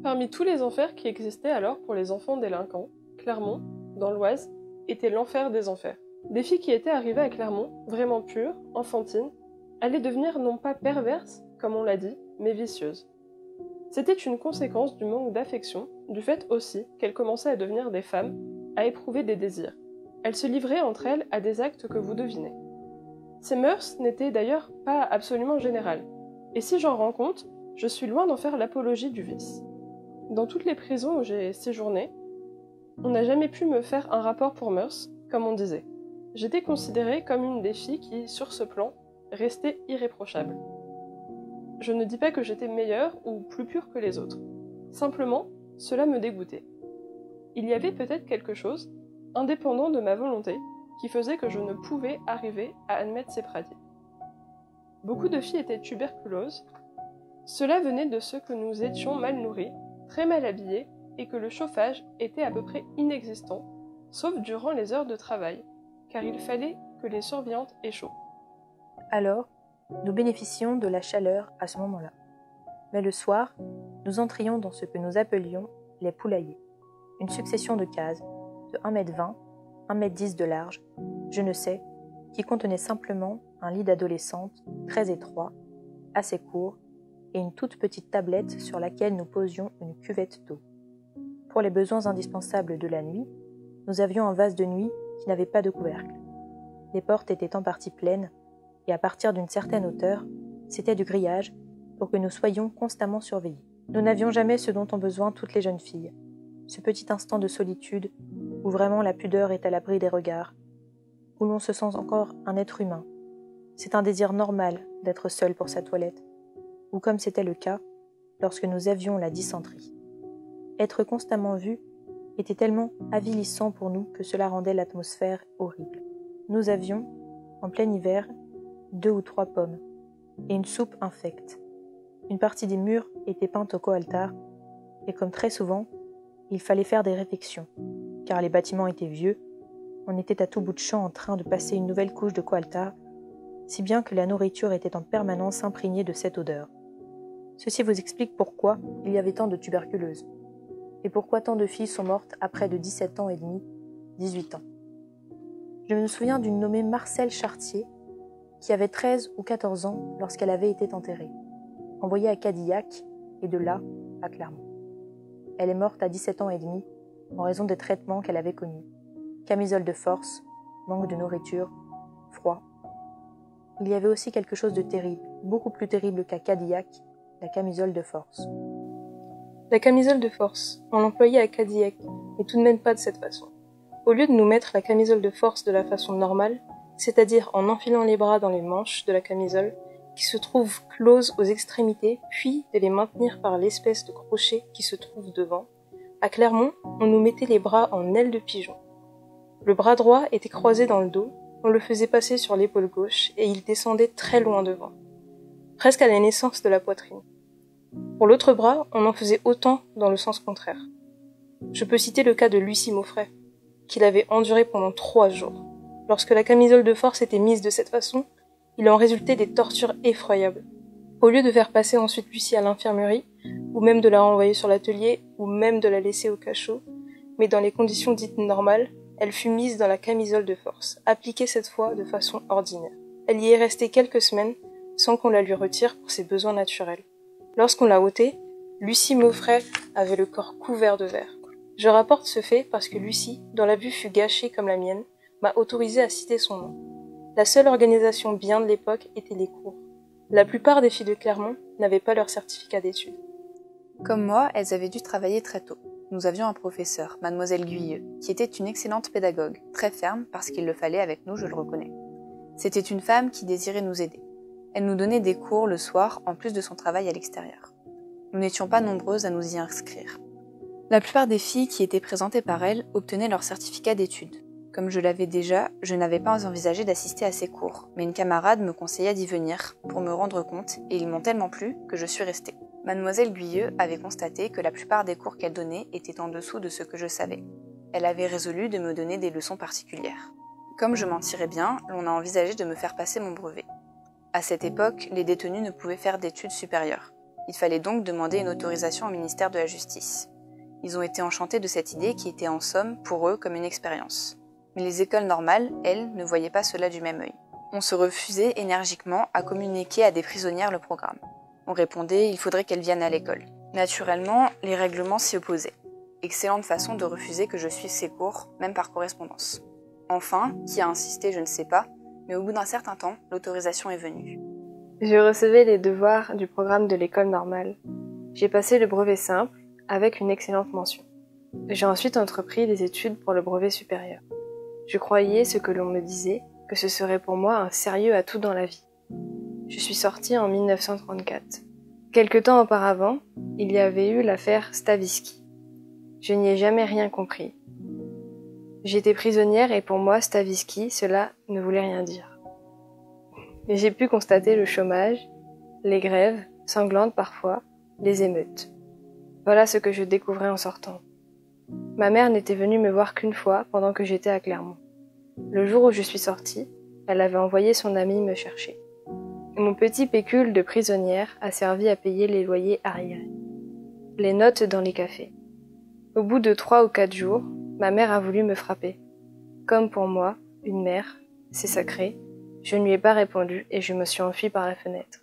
Parmi tous les enfers qui existaient alors pour les enfants délinquants, Clermont, dans l'Oise, était l'enfer des enfers. Des filles qui étaient arrivées à Clermont, vraiment pures, enfantines, allaient devenir non pas perverses, comme on l'a dit, mais vicieuses. C'était une conséquence du manque d'affection, du fait aussi qu'elles commençaient à devenir des femmes, à éprouver des désirs. Elles se livraient entre elles à des actes que vous devinez. Ces mœurs n'étaient d'ailleurs pas absolument générales, et si j'en rends compte, je suis loin d'en faire l'apologie du vice. Dans toutes les prisons où j'ai séjourné, on n'a jamais pu me faire un rapport pour mœurs, comme on disait. J'étais considérée comme une des filles qui, sur ce plan, restait irréprochable. Je ne dis pas que j'étais meilleure ou plus pure que les autres. Simplement, cela me dégoûtait. Il y avait peut-être quelque chose, indépendant de ma volonté, qui faisait que je ne pouvais arriver à admettre ces pratiques. Beaucoup de filles étaient tuberculeuses. Cela venait de ce que nous étions mal nourris, très mal habillés, et que le chauffage était à peu près inexistant, sauf durant les heures de travail, car il fallait que les surveillantes aient chaud. Alors, nous bénéficions de la chaleur à ce moment-là. Mais le soir, nous entrions dans ce que nous appelions les poulaillers, une succession de cases de 1,20 m, 1,10 m de large, je ne sais, qui contenait simplement un lit d'adolescente très étroit, assez court, et une toute petite tablette sur laquelle nous posions une cuvette d'eau. Pour les besoins indispensables de la nuit, nous avions un vase de nuit qui n'avait pas de couvercle. Les portes étaient en partie pleines, et à partir d'une certaine hauteur, c'était du grillage pour que nous soyons constamment surveillés. Nous n'avions jamais ce dont ont besoin toutes les jeunes filles, ce petit instant de solitude où vraiment la pudeur est à l'abri des regards, où l'on se sent encore un être humain. C'est un désir normal d'être seul pour sa toilette, ou comme c'était le cas lorsque nous avions la dysenterie. Être constamment vu était tellement avilissant pour nous que cela rendait l'atmosphère horrible. Nous avions, en plein hiver, 2 ou 3 pommes et une soupe infecte. Une partie des murs était peinte au coaltar, et comme très souvent, il fallait faire des réfections, car les bâtiments étaient vieux, on était à tout bout de champ en train de passer une nouvelle couche de coaltar, si bien que la nourriture était en permanence imprégnée de cette odeur. Ceci vous explique pourquoi il y avait tant de tuberculeuses, et pourquoi tant de filles sont mortes à près de 17 ans et demi, 18 ans. Je me souviens d'une nommée Marcelle Chartier, qui avait 13 ou 14 ans lorsqu'elle avait été enterrée, envoyée à Cadillac et de là à Clermont. Elle est morte à 17 ans et demi en raison des traitements qu'elle avait connus. Camisole de force, manque de nourriture, froid. Il y avait aussi quelque chose de terrible, beaucoup plus terrible qu'à Cadillac, la camisole de force. La camisole de force, on l'employait à Cadillac, mais tout de même pas de cette façon. Au lieu de nous mettre la camisole de force de la façon normale, c'est-à-dire en enfilant les bras dans les manches de la camisole, qui se trouvent closes aux extrémités, puis de les maintenir par l'espèce de crochet qui se trouve devant, à Clermont, on nous mettait les bras en ailes de pigeon. Le bras droit était croisé dans le dos, on le faisait passer sur l'épaule gauche et il descendait très loin devant, presque à la naissance de la poitrine. Pour l'autre bras, on en faisait autant dans le sens contraire. Je peux citer le cas de Lucie Maufray, qu'il avait enduré pendant 3 jours. Lorsque la camisole de force était mise de cette façon, il en résultait des tortures effroyables. Au lieu de faire passer ensuite Lucie à l'infirmerie, ou même de la renvoyer sur l'atelier, ou même de la laisser au cachot, mais dans les conditions dites normales, elle fut mise dans la camisole de force, appliquée cette fois de façon ordinaire. Elle y est restée quelques semaines, sans qu'on la lui retire pour ses besoins naturels. Lorsqu'on l'a ôtée, Lucie Maufray avait le corps couvert de verre. Je rapporte ce fait parce que Lucie, dont la vue fut gâchée comme la mienne, m'a autorisé à citer son nom. La seule organisation bien de l'époque était les cours. La plupart des filles de Clermont n'avaient pas leur certificat d'études. Comme moi, elles avaient dû travailler très tôt. Nous avions un professeur, mademoiselle Guyeux, qui était une excellente pédagogue, très ferme parce qu'il le fallait avec nous, je le reconnais. C'était une femme qui désirait nous aider. Elle nous donnait des cours le soir en plus de son travail à l'extérieur. Nous n'étions pas nombreuses à nous y inscrire. La plupart des filles qui étaient présentées par elle obtenaient leur certificat d'études. Comme je l'avais déjà, je n'avais pas envisagé d'assister à ces cours, mais une camarade me conseilla d'y venir pour me rendre compte et ils m'ont tellement plu que je suis restée. Mademoiselle Guyeux avait constaté que la plupart des cours qu'elle donnait étaient en dessous de ce que je savais. Elle avait résolu de me donner des leçons particulières. Comme je m'en tirais bien, l'on a envisagé de me faire passer mon brevet. À cette époque, les détenus ne pouvaient faire d'études supérieures. Il fallait donc demander une autorisation au ministère de la Justice. Ils ont été enchantés de cette idée qui était en somme, pour eux, comme une expérience. Mais les écoles normales, elles, ne voyaient pas cela du même œil. On se refusait énergiquement à communiquer à des prisonnières le programme. On répondait « il faudrait qu'elles viennent à l'école ». Naturellement, les règlements s'y opposaient. Excellente façon de refuser que je suive ces cours, même par correspondance. Enfin, qui a insisté, je ne sais pas, mais au bout d'un certain temps, l'autorisation est venue. Je recevais les devoirs du programme de l'école normale. J'ai passé le brevet simple avec une excellente mention. J'ai ensuite entrepris des études pour le brevet supérieur. Je croyais ce que l'on me disait, que ce serait pour moi un sérieux atout dans la vie. Je suis sortie en 1934. Quelque temps auparavant, il y avait eu l'affaire Stavisky. Je n'y ai jamais rien compris. J'étais prisonnière et pour moi, Stavisky, cela ne voulait rien dire. Mais j'ai pu constater le chômage, les grèves, sanglantes parfois, les émeutes. Voilà ce que je découvrais en sortant. Ma mère n'était venue me voir qu'une fois pendant que j'étais à Clermont. Le jour où je suis sortie, elle avait envoyé son amie me chercher. Mon petit pécule de prisonnière a servi à payer les loyers arriérés, les notes dans les cafés. Au bout de 3 ou 4 jours, ma mère a voulu me frapper. Comme pour moi, une mère, c'est sacré, je ne lui ai pas répondu et je me suis enfuie par la fenêtre.